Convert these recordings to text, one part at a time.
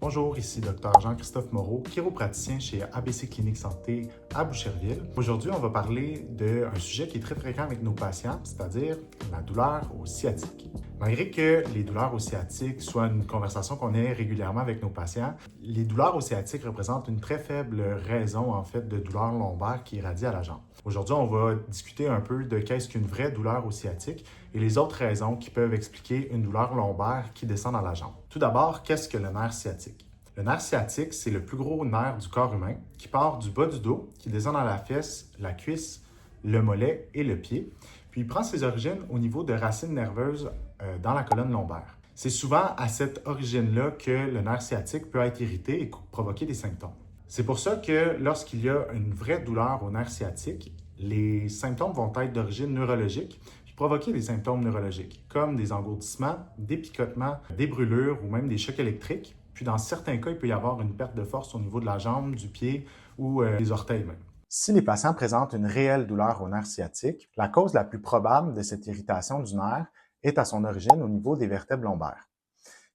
Bonjour, ici Dr Jean-Christophe Moreau, chiropraticien chez ABC Clinique Santé à Boucherville. Aujourd'hui, on va parler d'un sujet qui est très fréquent avec nos patients, c'est-à-dire la douleur au sciatique. Malgré que les douleurs au sciatique soient une conversation qu'on ait régulièrement avec nos patients, les douleurs au sciatique représentent une très faible raison en fait de douleur lombaire qui irradie à la jambe. Aujourd'hui, on va discuter un peu de qu'est-ce qu'une vraie douleur au sciatique et les autres raisons qui peuvent expliquer une douleur lombaire qui descend dans la jambe. Tout d'abord, qu'est-ce que le nerf sciatique? Le nerf sciatique, c'est le plus gros nerf du corps humain qui part du bas du dos, qui descend dans la fesse, la cuisse, le mollet et le pied, puis il prend ses origines au niveau de racines nerveuses dans la colonne lombaire. C'est souvent à cette origine-là que le nerf sciatique peut être irrité et provoquer des symptômes. C'est pour ça que lorsqu'il y a une vraie douleur au nerf sciatique, les symptômes vont être d'origine neurologique puis provoquer des symptômes neurologiques, comme des engourdissements, des picotements, des brûlures ou même des chocs électriques. Puis dans certains cas, il peut y avoir une perte de force au niveau de la jambe, du pied ou des orteils même. Si les patients présentent une réelle douleur au nerf sciatique, la cause la plus probable de cette irritation du nerf est à son origine au niveau des vertèbres lombaires.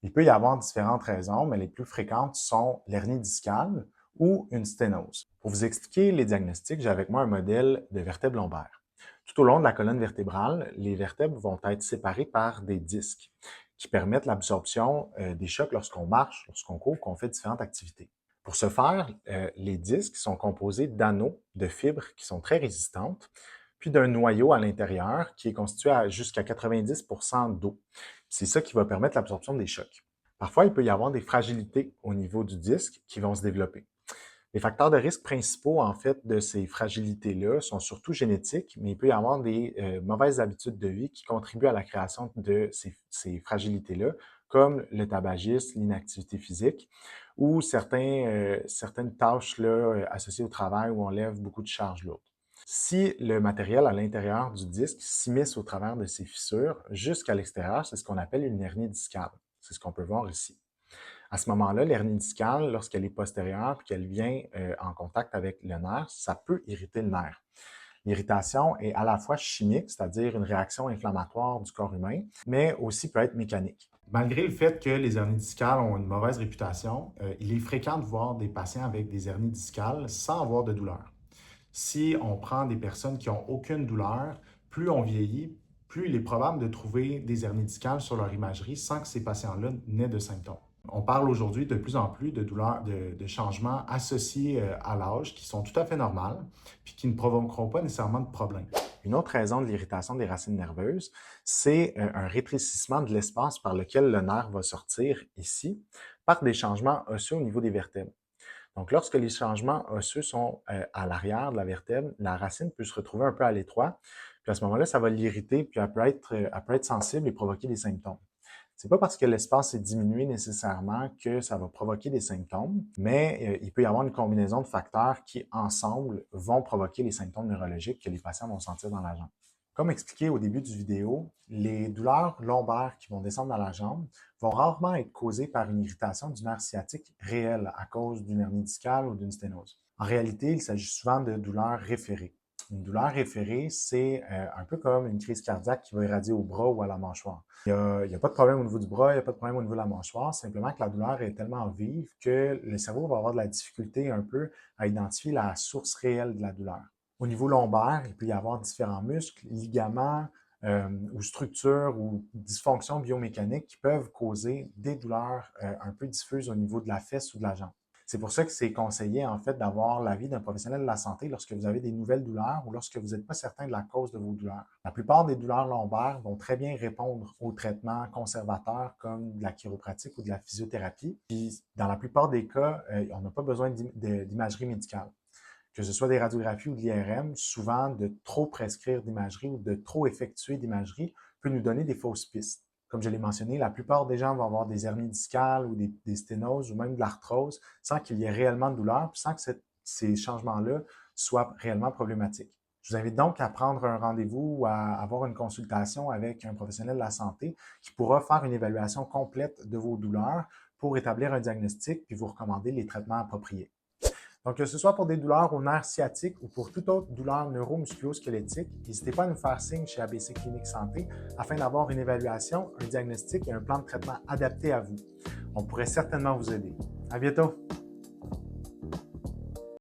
Il peut y avoir différentes raisons, mais les plus fréquentes sont l'hernie discale ou une sténose. Pour vous expliquer les diagnostics, j'ai avec moi un modèle de vertèbre lombaire. Tout au long de la colonne vertébrale, les vertèbres vont être séparées par des disques qui permettent l'absorption des chocs lorsqu'on marche, lorsqu'on court, qu'on fait différentes activités. Pour ce faire, les disques sont composés d'anneaux de fibres qui sont très résistantes, puis d'un noyau à l'intérieur qui est constitué à jusqu'à 90% d'eau. C'est ça qui va permettre l'absorption des chocs. Parfois, il peut y avoir des fragilités au niveau du disque qui vont se développer. Les facteurs de risque principaux, en fait, de ces fragilités-là sont surtout génétiques, mais il peut y avoir des mauvaises habitudes de vie qui contribuent à la création de ces fragilités-là, comme le tabagisme, l'inactivité physique ou certaines tâches là, associées au travail où on lève beaucoup de charges lourdes. Si le matériel à l'intérieur du disque s'immisce au travers de ces fissures jusqu'à l'extérieur, c'est ce qu'on appelle une hernie discale. C'est ce qu'on peut voir ici. À ce moment-là, l'hernie discale, lorsqu'elle est postérieure et qu'elle vient en contact avec le nerf, ça peut irriter le nerf. L'irritation est à la fois chimique, c'est-à-dire une réaction inflammatoire du corps humain, mais aussi peut être mécanique. Malgré le fait que les hernies discales ont une mauvaise réputation, il est fréquent de voir des patients avec des hernies discales sans avoir de douleur. Si on prend des personnes qui n'ont aucune douleur, plus on vieillit, plus il est probable de trouver des hernies discales sur leur imagerie sans que ces patients-là n'aient de symptômes. On parle aujourd'hui de plus en plus de douleurs, de changements associés à l'âge qui sont tout à fait normales puis qui ne provoqueront pas nécessairement de problème. Une autre raison de l'irritation des racines nerveuses, c'est un rétrécissement de l'espace par lequel le nerf va sortir ici par des changements osseux au niveau des vertèbres. Donc, lorsque les changements osseux sont à l'arrière de la vertèbre, la racine peut se retrouver un peu à l'étroit. Puis à ce moment-là, ça va l'irriter, puis elle peut être sensible et provoquer des symptômes. C'est pas parce que l'espace est diminué nécessairement que ça va provoquer des symptômes, mais il peut y avoir une combinaison de facteurs qui, ensemble, vont provoquer les symptômes neurologiques que les patients vont sentir dans la jambe. Comme expliqué au début du vidéo, les douleurs lombaires qui vont descendre dans la jambe vont rarement être causées par une irritation du nerf sciatique réelle à cause d'une hernie discale ou d'une sténose. En réalité, il s'agit souvent de douleurs référées. Une douleur référée, c'est un peu comme une crise cardiaque qui va irradier au bras ou à la mâchoire. Il n'y a pas de problème au niveau du bras, il n'y a pas de problème au niveau de la mâchoire, simplement que la douleur est tellement vive que le cerveau va avoir de la difficulté un peu à identifier la source réelle de la douleur. Au niveau lombaire, il peut y avoir différents muscles, ligaments ou structures ou dysfonctions biomécaniques qui peuvent causer des douleurs un peu diffuses au niveau de la fesse ou de la jambe. C'est pour ça que c'est conseillé en fait d'avoir l'avis d'un professionnel de la santé lorsque vous avez des nouvelles douleurs ou lorsque vous n'êtes pas certain de la cause de vos douleurs. La plupart des douleurs lombaires vont très bien répondre aux traitements conservateurs comme de la chiropratique ou de la physiothérapie. Puis dans la plupart des cas, on n'a pas besoin d'imagerie médicale. Que ce soit des radiographies ou de l'IRM, souvent de trop prescrire d'imagerie ou de trop effectuer d'imagerie peut nous donner des fausses pistes. Comme je l'ai mentionné, la plupart des gens vont avoir des hernies discales ou des sténoses ou même de l'arthrose sans qu'il y ait réellement de douleur puis sans que ces changements-là soient réellement problématiques. Je vous invite donc à prendre un rendez-vous ou à avoir une consultation avec un professionnel de la santé qui pourra faire une évaluation complète de vos douleurs pour établir un diagnostic puis vous recommander les traitements appropriés. Donc, que ce soit pour des douleurs au nerf sciatique ou pour toute autre douleur neuromusculo-squelettique, n'hésitez pas à nous faire signe chez ABC Clinique Santé afin d'avoir une évaluation, un diagnostic et un plan de traitement adapté à vous. On pourrait certainement vous aider. À bientôt!